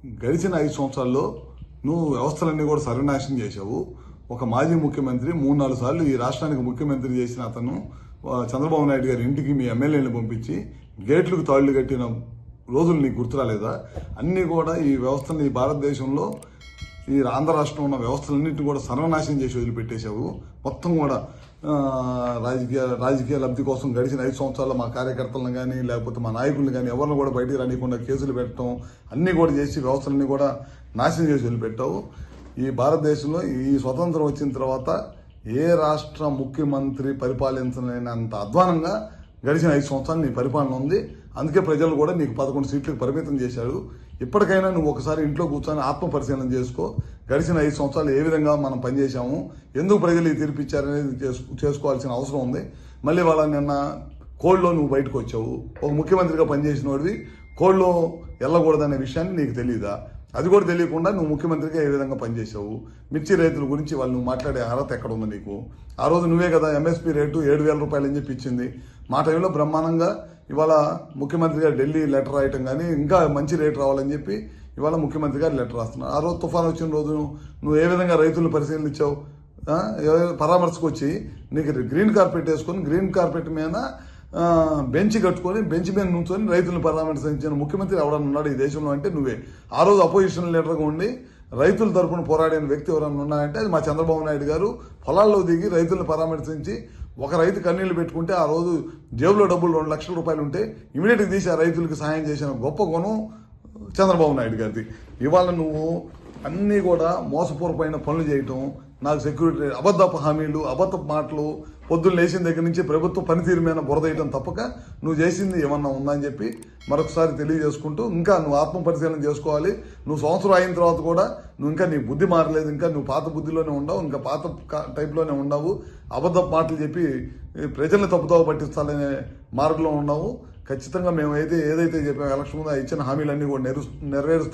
గడిచిన 5 సంవత్సరాల్లో నువ్వు వ్యవస్థలన్నీ కూడా సర్వనాశనం చేశావు. ఒక మాజీ ముఖ్యమంత్రి 3-4 సార్లు ఈ రాష్ట్రానికి ముఖ్యమంత్రి చేసిన అతను చంద్రబాబు నాయుడు గారి ఇంటికి మీ ఎమ్మెల్యేలను పంపించి గేట్లకు తాళ్లు కట్టిన రోజులు నీకు గుర్తురాలేదా? అన్నీ కూడా ఈ వ్యవస్థని భారతదేశంలో ఈ ఆంధ్ర రాష్ట్రంలో ఉన్న వ్యవస్థలన్నింటినీ కూడా సర్వనాశనం చేసి వదిలిపెట్టేశావు. మొత్తం కూడా రాజకీయ లబ్ధి కోసం గడిచిన 5 సంవత్సరాల్లో మా కార్యకర్తలను కానీ లేకపోతే మా నాయకులను కానీ ఎవరిని కూడా బయటికి రానియకుండా కేసులు పెట్టడం అన్నీ కూడా చేసి వ్యవస్థలన్నీ కూడా నాశనం చేసి వదిలిపెట్టావు. ఈ భారతదేశంలో ఈ స్వతంత్రం వచ్చిన తర్వాత ఏ రాష్ట్ర ముఖ్యమంత్రి పరిపాలించలేనంత అధ్వానంగా గడిచిన 5 సంవత్సరాలు నీ పరిపాలన ఉంది. అందుకే ప్రజలు కూడా నీకు 11 సీట్లకు పరిమితం చేశారు. ఇప్పటికైనా నువ్వు ఒకసారి ఇంట్లో కూర్చొని ఆత్మ పరిశీలన చేసుకో. గడిచిన 5 సంవత్సరాలు ఏ విధంగా మనం పనిచేశాము, ఎందుకు ప్రజలు ఈ తీర్పిచ్చారనేది చేసుకోవాల్సిన అవసరం ఉంది. మళ్ళీ వాళ్ళ నిన్న కోడ్లో నువ్వు బయటకు వచ్చావు. ఒక ముఖ్యమంత్రిగా పనిచేసిన వాడివి కోడ్లో వెళ్ళకూడదనే విషయాన్ని నీకు తెలియదా? అది కూడా తెలియకుండా నువ్వు ముఖ్యమంత్రిగా ఏ విధంగా పనిచేసావు? మిర్చి రైతుల గురించి వాళ్ళు నువ్వు మాట్లాడే అర్హత ఎక్కడ ఉంది నీకు? ఆ రోజు నువ్వే కదా ఎంఎస్పీ రేటు 7,000 రూపాయలు అని చెప్పి ఇచ్చింది. మా టైంలో బ్రహ్మాండంగా ఇవాళ ముఖ్యమంత్రిగా ఢిల్లీ లెటర్ రాయటం కానీ ఇంకా మంచి రేటు రావాలని చెప్పి ఇవాళ ముఖ్యమంత్రి గారు లెటర్ రాస్తున్నారు. ఆ రోజు తుఫాను వచ్చిన రోజు నువ్వు ఏ విధంగా రైతులను పరిశీలించావు? పరామర్శకు వచ్చి నీకు గ్రీన్ కార్పెట్ వేసుకొని గ్రీన్ కార్పెట్ మీద బెంచ్ కట్టుకొని బెంచ్ మీద నుంచొని రైతులను పరామర్శించిన ముఖ్యమంత్రి ఎవరన్నా ఉన్నాడు ఈ దేశంలో అంటే నువ్వే. ఆ రోజు అపోజిషన్ లీడర్గా ఉండి రైతుల తరఫున పోరాడిన వ్యక్తి ఎవరన్నా ఉన్నాయంటే అది మా చంద్రబాబు నాయుడు గారు. పొలాల్లో దిగి రైతులను పరామర్శించి ఒక రైతు కన్నీళ్లు పెట్టుకుంటే ఆ రోజు జేబులో డబ్బులు 2 లక్షల రూపాయలు ఉంటే ఇమీడియట్గా తీసి ఆ రైతులకు సహాయం చేసిన గొప్ప గుణం చంద్రబాబు నాయుడు గారిది. ఇవాళ నువ్వు అన్నీ కూడా మోసపూర్వమైన పనులు చేయటం, నాకు సెక్యూరిటీ అబద్ధపు హామీలు, అబద్ధపు మాటలు, పొద్దున్న లేచిన దగ్గర నుంచి ప్రభుత్వ పనితీరు మీద బురదేయటం తప్పక నువ్వు చేసింది ఏమన్నా ఉందని చెప్పి మరొకసారి తెలియజేసుకుంటూ ఇంకా నువ్వు ఆత్మ పరిశీలన చేసుకోవాలి. నువ్వు సంవత్సరం అయిన తర్వాత కూడా నువ్వు ఇంకా నీ బుద్ధి మారలేదు. ఇంకా నువ్వు పాత బుద్ధిలోనే ఉండవు, ఇంకా పాత టైప్లోనే ఉండవు. అబద్ధపు మాటలు చెప్పి ప్రజల్ని తప్పుదోవ పట్టించాలనే మార్గంలో ఉండవు. ఖచ్చితంగా మేము ఏదైతే చెప్పామో ఎలక్షన్ ముందు ఇచ్చిన హామీలన్నీ కూడా నెరవేరుస్తాం.